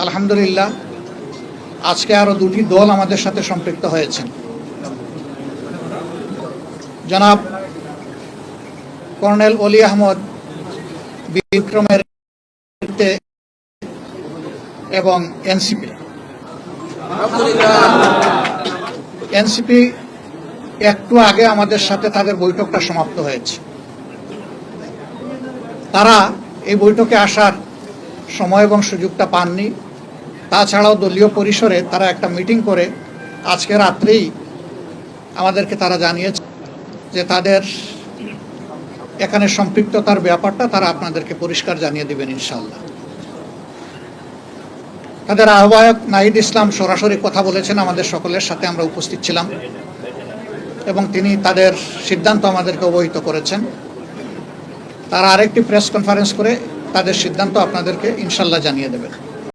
আলহামদুলিল্লাহ আজকে আরো দুটি দল আমাদের সাথে সম্পৃক্ত হয়েছেন। জনাব কর্নেল অলি আহমদ বিক্রমের এবং এনসিপি একটু আগে আমাদের সাথে তাদের বৈঠকটা সমাপ্ত হয়েছে। তারা এই বৈঠকে আসার সময় এবং সুযোগটা পাননি। তাছাড়াও দলীয় পরিসরে তারা একটা মিটিং করে আজকে রাত্রেই আমাদেরকে তারা জানিয়েছে যে তাদের এখানে সম্পৃক্ততার ব্যাপারটা তারা আপনাদেরকে পরিষ্কার জানিয়ে দিবেন ইনশাআল্লাহ। তাদের আহ্বায়ক নাহিদ ইসলাম সরাসরি কথা বলেছেন, আমাদের সকলের সাথে আমরা উপস্থিত ছিলাম এবং তিনি তাদের সিদ্ধান্ত আমাদেরকে অবহিত করেছেন। তারা আরেকটি প্রেস কনফারেন্স করে তাদের সিদ্ধান্ত আপনাদেরকে ইনশাআল্লাহ জানিয়ে দেবেন।